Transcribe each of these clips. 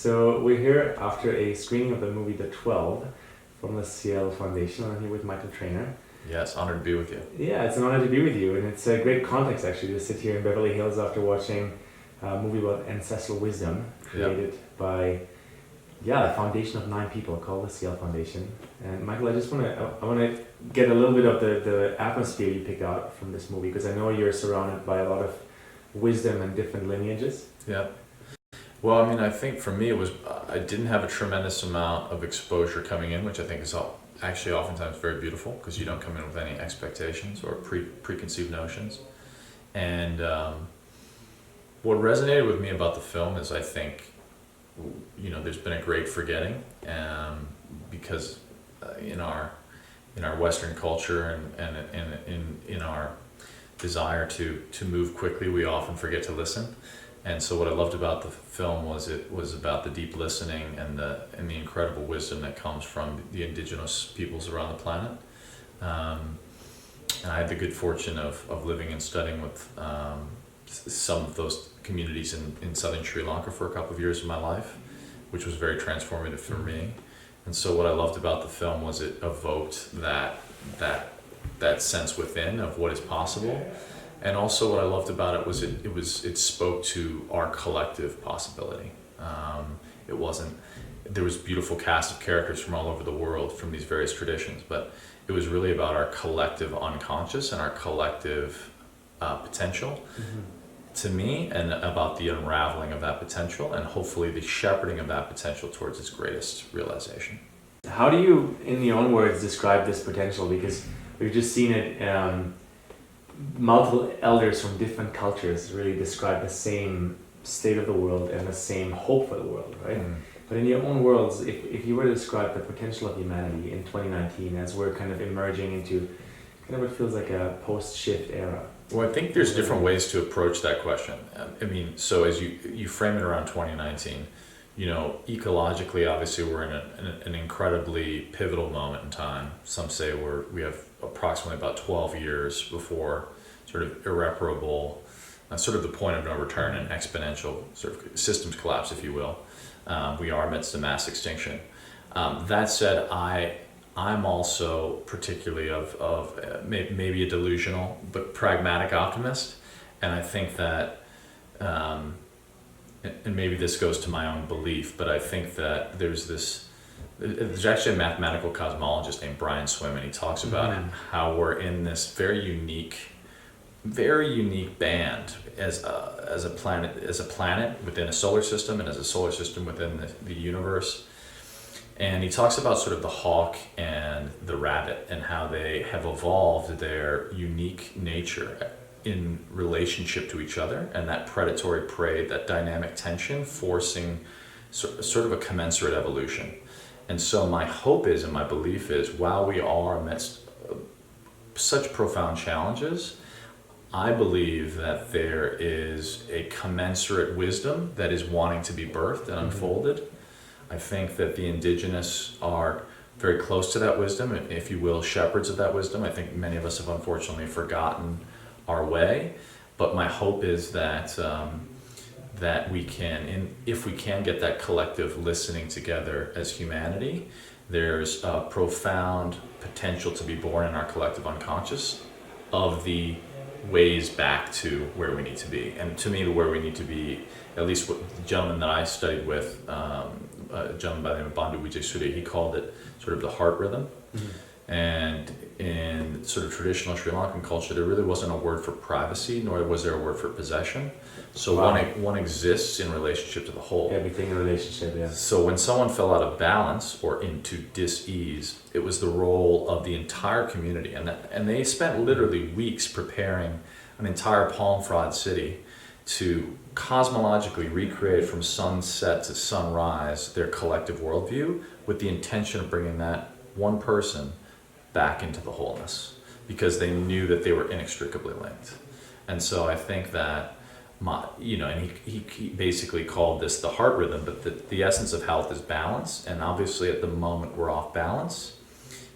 So we're here after a screening of the movie The 12 from the CL Foundation. I'm here with Michael Trainer. Yes, honored to be with you. Yeah, it's an honor to be with you, and it's a great context actually to sit here in Beverly Hills after watching a movie about ancestral wisdom created by the foundation of 9 people called the CL Foundation. And Michael, I want to get a little bit of the atmosphere you picked out from this movie, because I know you're surrounded by a lot of wisdom and different lineages. Yeah. Well, I mean, I think for me it was, I didn't have a tremendous amount of exposure coming in, which I think is actually oftentimes very beautiful, because you don't come in with any expectations or preconceived notions. And what resonated with me about the film is, I think, there's been a great forgetting, because in our Western culture and in our desire to move quickly, we often forget to listen. And so what I loved about the film was it was about the deep listening and the incredible wisdom that comes from the Indigenous peoples around the planet. And I had the good fortune of living and studying with some of those communities in southern Sri Lanka for a couple of years of my life, which was very transformative for me. And so what I loved about the film was it evoked that sense within of what is possible. And also what I loved about it was it spoke to our collective possibility. There was a beautiful cast of characters from all over the world from these various traditions, but it was really about our collective unconscious and our collective potential, to me, and about the unraveling of that potential and hopefully the shepherding of that potential towards its greatest realization. How do you, in your own words, describe this potential? Because we've just seen it, multiple elders from different cultures really describe the same state of the world and the same hope for the world, right? But in your own worlds, if you were to describe the potential of humanity in 2019 as we're kind of emerging into kind of what feels like a post-shift era. Well, I think there's different ways to approach that question. I mean, so as you frame it around 2019, ecologically, obviously we're in an incredibly pivotal moment in time. Some say we have approximately about 12 years before sort of irreparable, sort of the point of no return and exponential sort of systems collapse, if you will. We are amidst a mass extinction. That said, I'm also particularly of maybe a delusional but pragmatic optimist, and I think that, and maybe this goes to my own belief, but I think that there's actually a mathematical cosmologist named Brian Swim, and he talks about how we're in this very unique band as a planet within a solar system, and as a solar system within the universe. And he talks about sort of the hawk and the rabbit and how they have evolved their unique nature in relationship to each other, and that predatory prey, that dynamic tension forcing sort of a commensurate evolution. And so my hope is, and my belief is, while we are amidst such profound challenges, I believe that there is a commensurate wisdom that is wanting to be birthed and unfolded. I think that the Indigenous are very close to that wisdom, if you will, shepherds of that wisdom. I think many of us have unfortunately forgotten our way, but my hope is that that we can, and if we can get that collective listening together as humanity, there's a profound potential to be born in our collective unconscious of the ways back to where we need to be. And to me, where we need to be, at least what the gentleman that I studied with, a gentleman by the name of Bandhu Vijayasuriya, he called it sort of the heart rhythm. And in sort of traditional Sri Lankan culture, there really wasn't a word for privacy, nor was there a word for possession. So one exists in relationship to the whole. Everything in relationship, yeah. So when someone fell out of balance or into dis-ease, it was the role of the entire community, and they spent literally weeks preparing an entire palm fraud city to cosmologically recreate from sunset to sunrise their collective worldview, with the intention of bringing that one person back into the wholeness, because they knew that they were inextricably linked. And so I think that and he basically called this the heart rhythm, but the essence of health is balance, and obviously at the moment we're off balance.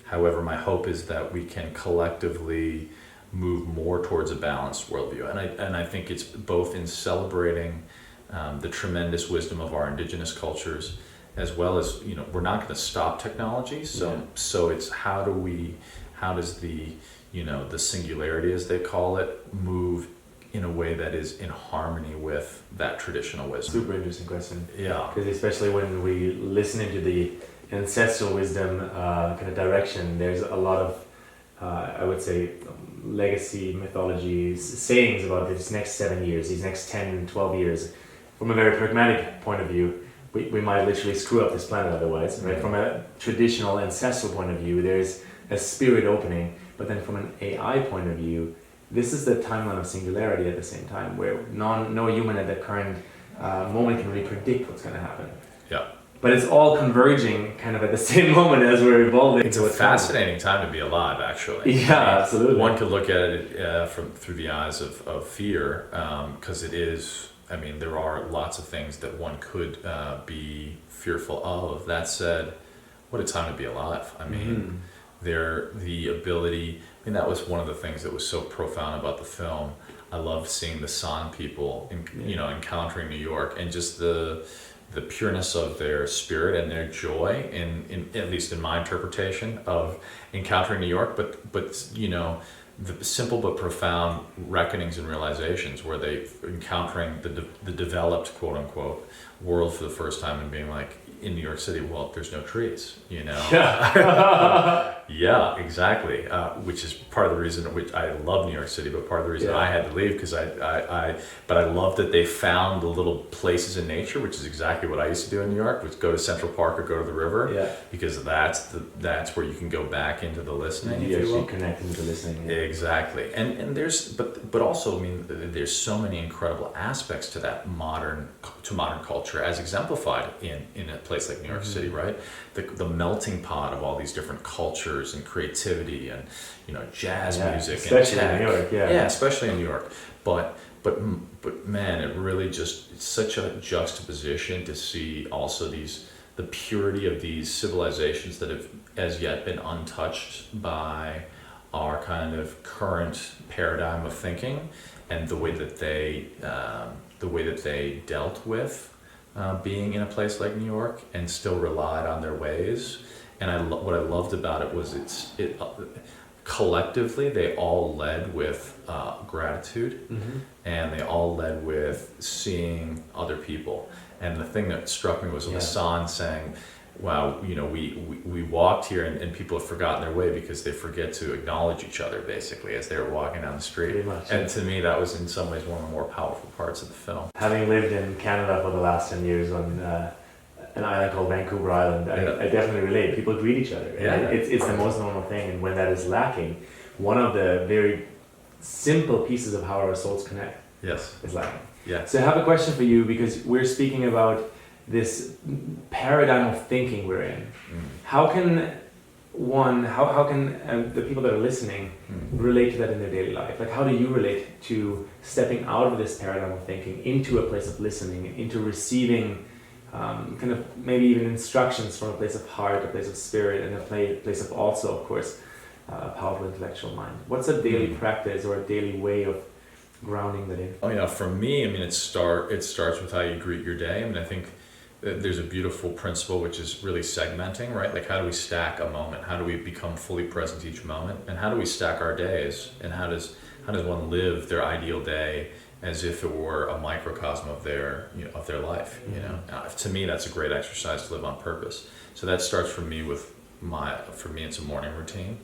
However, my hope is that we can collectively move more towards a balanced worldview, and I think it's both in celebrating the tremendous wisdom of our indigenous cultures, as well as, we're not going to stop technology. So it's how does the, the singularity, as they call it, move in a way that is in harmony with that traditional wisdom? Super interesting question. Yeah. Because especially when we listen into the ancestral wisdom kind of direction, there's a lot of, I would say, legacy mythologies, sayings about these next 7 years, these next 10, 12 years. From a very pragmatic point of view, we might literally screw up this planet otherwise, right? From a traditional ancestral point of view, there's a spirit opening, but then from an AI point of view, this is the timeline of singularity at the same time, where no human at the current moment can really predict what's going to happen. Yeah. But it's all converging kind of at the same moment as we're evolving. It's a fascinating time to be alive, actually. Yeah, absolutely. One could look at it through the eyes of fear, because it is. I mean, there are lots of things that one could be fearful of. That said, what a time to be alive. I mean, the ability. I mean, that was one of the things that was so profound about the film. I loved seeing the San people, encountering New York, and just the pureness of their spirit and their joy, in at least in my interpretation of encountering New York. But the simple but profound reckonings and realizations where they encountering the developed, quote unquote, world for the first time and being like, in New York City, well, there's no trees, Yeah. Yeah, exactly. Which is part of the reason which I love New York City, but part of the reason I had to leave, because but I love that they found the little places in nature, which is exactly what I used to do in New York, which go to Central Park or go to the river, because that's where you can go back into the listening. You actually connect into listening. Yeah. Exactly, and there's but also, I mean, there's so many incredible aspects to that modern culture, as exemplified in a place like New York City, right? The melting pot of all these different cultures and creativity and jazz music, especially and tech. in New York, Especially in New York. But man, it really it's such a juxtaposition to see also the purity of these civilizations that have as yet been untouched by our kind of current paradigm of thinking, and the way that they dealt with being in a place like New York and still relied on their ways. And what I loved about it was collectively they all led with gratitude, and they all led with seeing other people. And the thing that struck me was Hassan saying, wow, we walked here and people have forgotten their way because they forget to acknowledge each other, basically, as they were walking down the street. And to me, that was in some ways one of the more powerful parts of the film. Having lived in Canada for the last 10 years on an island called Vancouver Island, I definitely relate. People greet each other. It's the most normal thing, and when that is lacking, one of the very simple pieces of how our souls connect is lacking. So I have a question for you, because we're speaking about this paradigm of thinking we're in. How can the people that are listening relate to that in their daily life? Like, how do you relate to stepping out of this paradigm of thinking into a place of listening, into receiving kind of maybe even instructions from a place of heart, a place of spirit, and a place of also, of course, a powerful intellectual mind? What's a daily practice or a daily way of grounding that in? Oh, for me, I mean, it starts with how you greet your day. I mean, I think there's a beautiful principle which is really segmenting, right? Like, how do we stack a moment? How do we become fully present each moment? And how do we stack our days? And how does one live their ideal day as if it were a microcosm of their life? To me, that's a great exercise to live on purpose. So that starts for me it's a morning routine,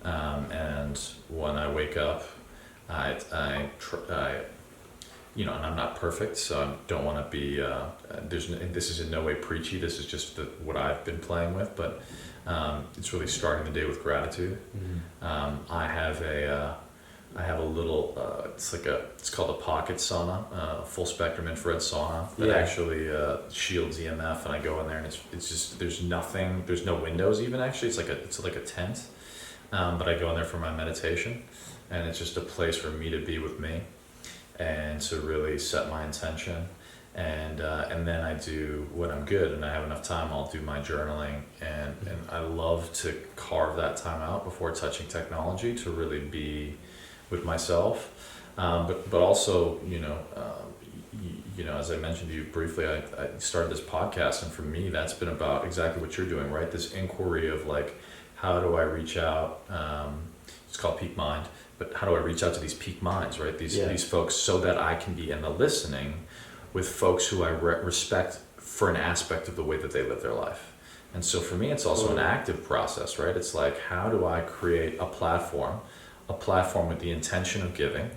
and when I wake up, and I'm not perfect, so I don't want to be. This is in no way preachy. This is just what I've been playing with, but it's really starting the day with gratitude. I have a little. It's called a pocket sauna, full spectrum infrared sauna that actually shields EMF, and I go in there and it's just there's nothing. There's no windows even, actually. It's like a tent, but I go in there for my meditation, and it's just a place for me to be with me, and to really set my intention, and then I do, when I'm good and I have enough time, I'll do my journaling, and I love to carve that time out before touching technology to really be with myself, but also as I mentioned to you briefly, I started this podcast, and for me, that's been about exactly what you're doing, right? This inquiry of like, how do I reach out? It's called Peak Mind, but how do I reach out to these peak minds, right? These folks, so that I can be in the listening with folks who I respect for an aspect of the way that they live their life. And so for me, it's also an active process, right? It's like, how do I create a platform with the intention of giving,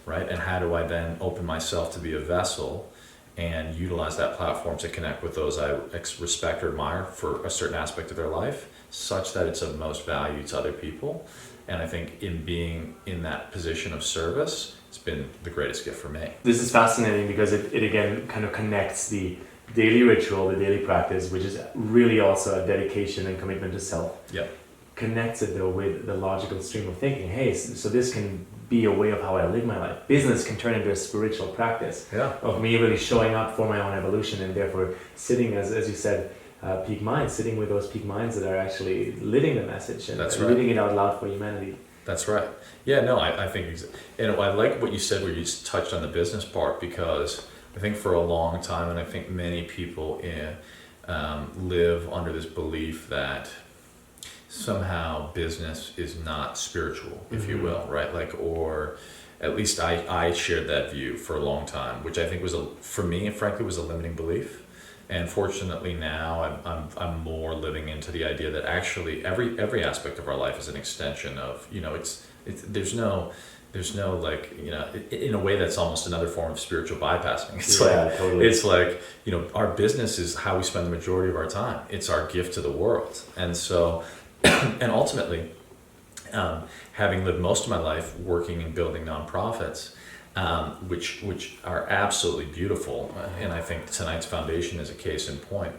right? And how do I then open myself to be a vessel and utilize that platform to connect with those I respect or admire for a certain aspect of their life, such that it's of most value to other people. And I think in being in that position of service, it's been the greatest gift for me. This is fascinating because it again kind of connects the daily ritual, the daily practice, which is really also a dedication and commitment to self. Yep. Connects it though with the logical stream of thinking. Hey, so this can be a way of how I live my life. Business can turn into a spiritual practice of me really showing up for my own evolution, and therefore sitting, as you said, peak minds, sitting with those peak minds that are actually living the message and living it out loud for humanity. That's right. Yeah, no, I think, and I like what you said where you touched on the business part, because I think for a long time, and I think many people live under this belief that somehow business is not spiritual, if you will, right? Like, or at least I shared that view for a long time, which I think was for me, frankly, was a limiting belief. And fortunately now I'm more living into the idea that actually every aspect of our life is an extension of, there's no like, in a way that's almost another form of spiritual bypassing. It's like, our business is how we spend the majority of our time. It's our gift to the world. And so, and ultimately, having lived most of my life working and building nonprofits, which are absolutely beautiful, and I think tonight's foundation is a case in point.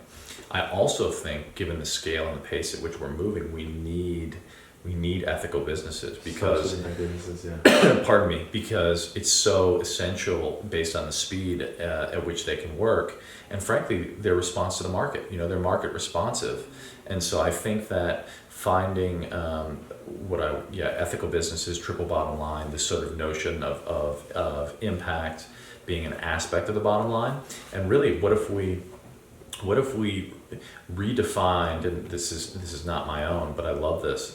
I also think, given the scale and the pace at which we're moving, we need ethical businesses because pardon me, because it's so essential based on the speed at which they can work, and frankly their response to the market. They're market responsive, and so I think that finding ethical businesses, triple bottom line, this sort of notion of impact being an aspect of the bottom line, and really what if we redefined, and this is not my own, but I love this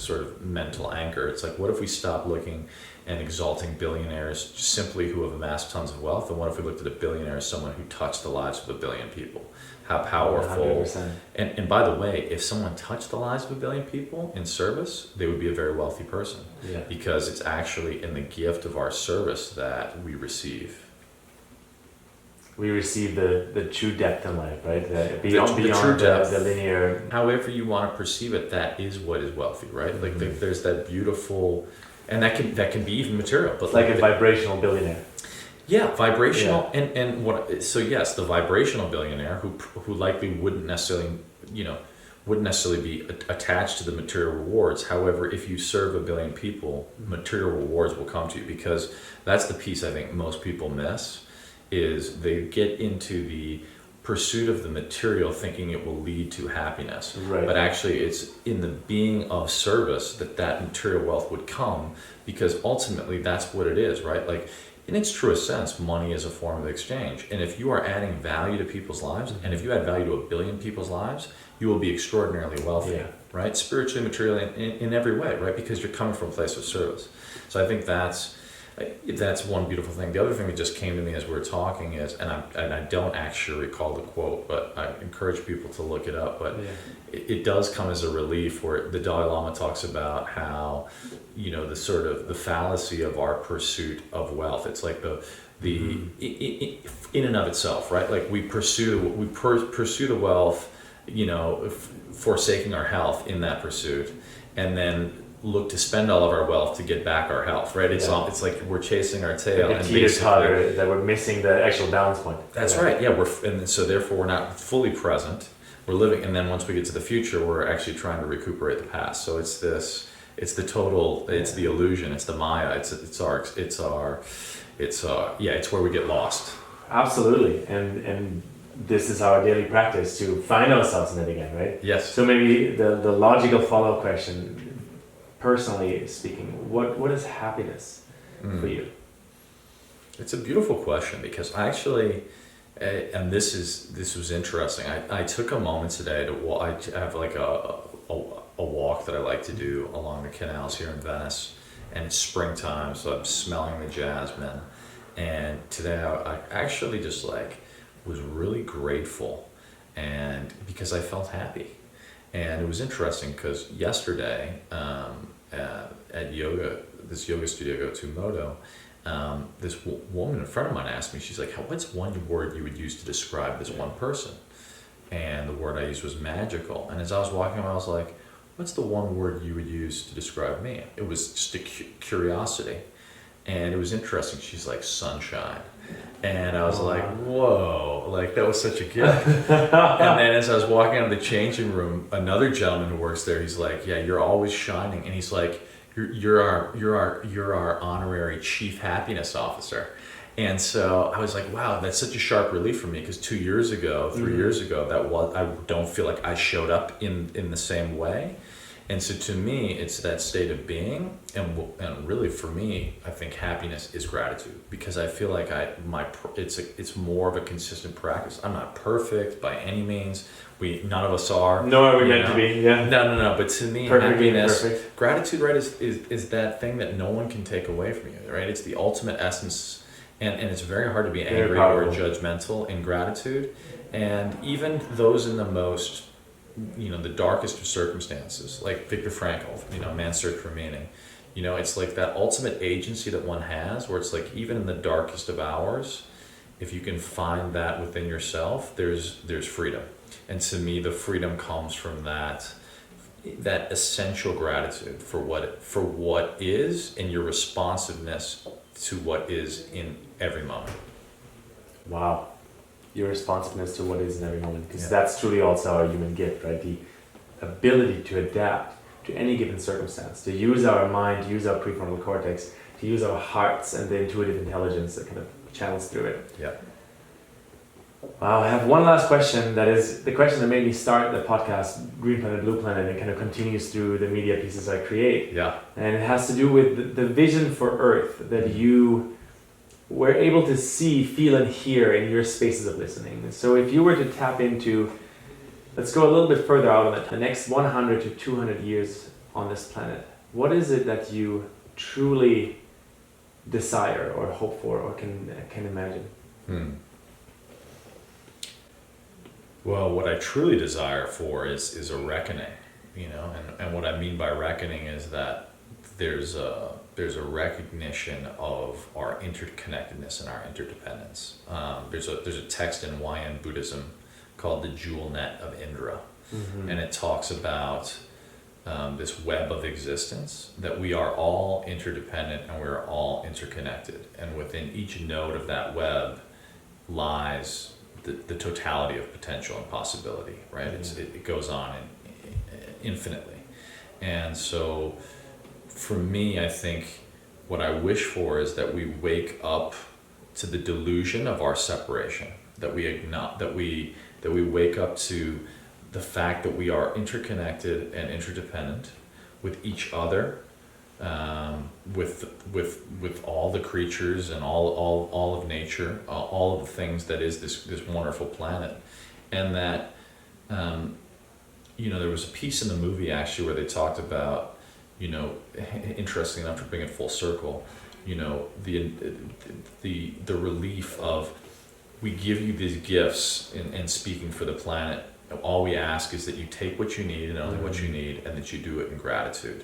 sort of mental anchor. It's like, what if we stopped looking and exalting billionaires simply who have amassed tons of wealth, and what if we looked at a billionaire as someone who touched the lives of 1 billion people? How powerful. 100%. And by the way, if someone touched the lives of 1 billion people in service, they would be a very wealthy person. Yeah. Because it's actually in the gift of our service that we receive. We receive the true depth in life, right? Beyond the linear. However you want to perceive it, that is what is wealthy, right? Mm-hmm. Like there's that beautiful, and that can be even material, but it's like a vibrational billionaire. Yeah, vibrational, yeah. And what? So yes, the vibrational billionaire who likely wouldn't necessarily be attached to the material rewards. However, if you serve 1 billion people, material rewards will come to you, because that's the piece I think most people miss. Is they get into the pursuit of the material thinking it will lead to happiness. Right. But actually it's in the being of service that material wealth would come, because ultimately that's what it is, right? Like, in its truest sense, money is a form of exchange. And if you are adding value to people's lives, and if you add value to 1 billion people's lives, you will be extraordinarily wealthy, right? Spiritually, materially, in every way, right? Because you're coming from a place of service. So I think that's one beautiful thing. The other thing that just came to me as we were talking is, and I don't actually recall the quote, but I encourage people to look it up, but it does come as a relief, where the Dalai Lama talks about how, the sort of the fallacy of our pursuit of wealth. It's like in and of itself, right? Like we pursue the wealth, forsaking our health in that pursuit, and then look to spend all of our wealth to get back our health, right? It's like we're chasing our tail, and teeter-totter, that we're missing the actual balance point. That's right. Yeah, so therefore we're not fully present. We're living, and then once we get to the future, we're actually trying to recuperate the past. So it's the illusion, it's the Maya, it's where we get lost. Absolutely, and this is our daily practice to find ourselves in it again, right? Yes. So maybe the logical follow-up question, personally speaking, what is happiness for you? It's a beautiful question because I actually, and this was interesting. I took a moment today to walk. I have like a walk that I like to do along the canals here in Venice, and it's springtime, so I'm smelling the jasmine. And today I actually just like was really grateful, and because I felt happy. And it was interesting because yesterday at this yoga studio I go to, Moto, this woman, a friend of mine, asked me, she's like, what's one word you would use to describe this one person? And the word I used was magical. And as I was walking around, I was like, what's the one word you would use to describe me? It was just a curiosity. And it was interesting. She's like, sunshine. And I was like, whoa, like that was such a gift. And then as I was walking out of the changing room, another gentleman who works there, he's like, yeah, you're always shining. And he's like, you're our honorary chief happiness officer. And so I was like, wow, that's such a sharp relief for me, because 2 years ago, 3 years ago, I don't feel like I showed up in the same way. And so to me, it's that state of being, and really for me, I think happiness is gratitude, because I feel like it's more of a consistent practice. I'm not perfect by any means. None of us are. No, we're meant to be. Yeah. No. But to me, happiness, gratitude, right, is that thing that no one can take away from you, right? It's the ultimate essence, and it's very hard to be angry or judgmental in gratitude, and even those in the most, the darkest of circumstances, like Viktor Frankl, Man's Search for Meaning. It's like that ultimate agency that one has, where it's like even in the darkest of hours, if you can find that within yourself, there's freedom. And to me, the freedom comes from that essential gratitude for what is, and your responsiveness to what is in every moment. Wow. Your responsiveness to what is in every moment, because that's truly also our human gift, right? The ability to adapt to any given circumstance, to use our mind, to use our prefrontal cortex, to use our hearts and the intuitive intelligence that kind of channels through it. Yeah. Wow, I have one last question. That is the question that made me start the podcast, Green Planet, Blue Planet, and kind of continues through the media pieces I create. Yeah. And it has to do with the vision for Earth that you were able to see, feel, and hear in your spaces of listening. So if you were to tap into, let's go a little bit further out on it, the next 100 to 200 years on this planet, what is it that you truly desire or hope for or can imagine? Well, what I truly desire for is a reckoning, and what I mean by reckoning is that there's a recognition of our interconnectedness and our interdependence. There's a text in YN Buddhism called the Jewel Net of Indra, and it talks about this web of existence, that we are all interdependent and we are all interconnected, and within each node of that web lies the totality of potential and possibility, right? It goes on infinitely. And so for me, I think what I wish for is that we wake up to the delusion of our separation, that we wake up to the fact that we are interconnected and interdependent with each other, with all the creatures and all of nature, all of the things that is this wonderful planet. And that there was a piece in the movie actually where they talked about, interesting enough to bring it full circle, the relief of, we give you these gifts in speaking for the planet. All we ask is that you take what you need and only what you need, and that you do it in gratitude.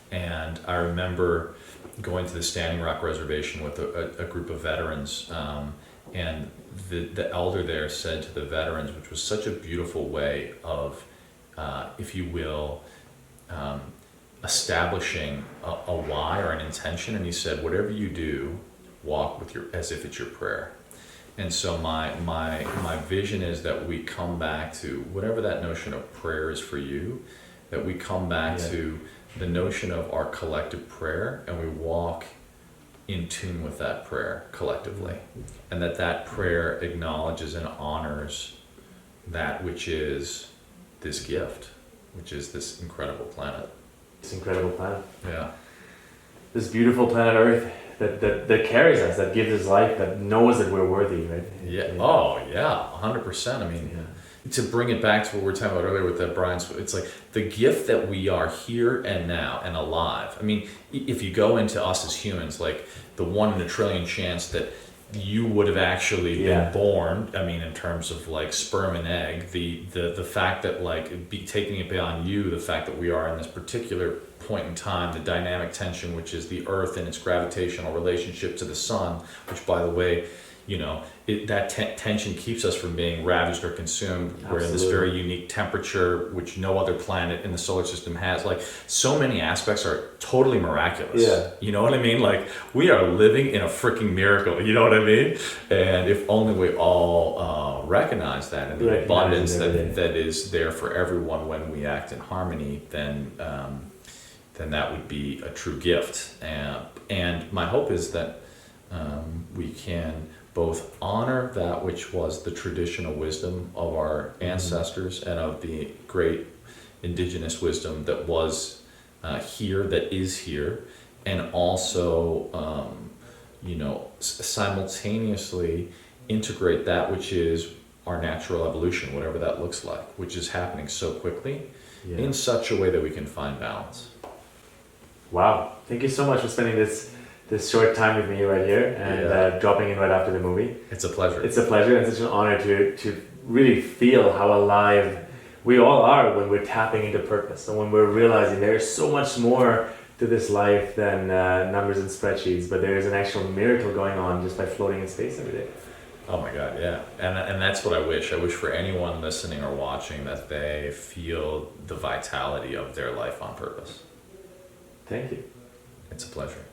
And I remember going to the Standing Rock Reservation with a group of veterans, and the elder there said to the veterans, which was such a beautiful way of, if you will, establishing a why or an intention, and he said, whatever you do, walk as if it's your prayer. And so my vision is that we come back to whatever that notion of prayer is for you, that we come back to the notion of our collective prayer, and we walk in tune with that prayer collectively, and that prayer acknowledges and honors that which is this gift, which is this incredible planet. This incredible planet. Yeah. This beautiful planet Earth that carries us, that gives us life, that knows that we're worthy, right? Yeah. Oh, yeah. 100%. I mean, to bring it back to what we were talking about earlier with that Brian's, it's like the gift that we are here and now and alive. I mean, if you go into us as humans, like the 1 in a trillion chance that you would have actually been born, I mean, in terms of like sperm and egg, the fact that like taking it beyond you, the fact that we are in this particular point in time, the dynamic tension, which is the earth and its gravitational relationship to the sun, which by the way, you know, that tension keeps us from being ravaged or consumed. Absolutely. We're in this very unique temperature, which no other planet in the solar system has. Like, so many aspects are totally miraculous. Yeah. You know what I mean? Like, we are living in a freaking miracle. You know what I mean? And if only we all recognize that and the abundance that is there for everyone when we act in harmony, then that would be a true gift. And my hope is that we can both honor that which was the traditional wisdom of our ancestors and of the great indigenous wisdom that was here, that is here, and also, you know, simultaneously integrate that which is our natural evolution, whatever that looks like, which is happening so quickly, in such a way that we can find balance. Wow. Thank you so much for spending this short time with me right here and dropping in right after the movie. It's a pleasure. It's a pleasure and such an honor to really feel how alive we all are when we're tapping into purpose and when we're realizing there's so much more to this life than numbers and spreadsheets, but there is an actual miracle going on just by floating in space every day. Oh my God, yeah. And that's what I wish. I wish for anyone listening or watching that they feel the vitality of their life on purpose. Thank you. It's a pleasure.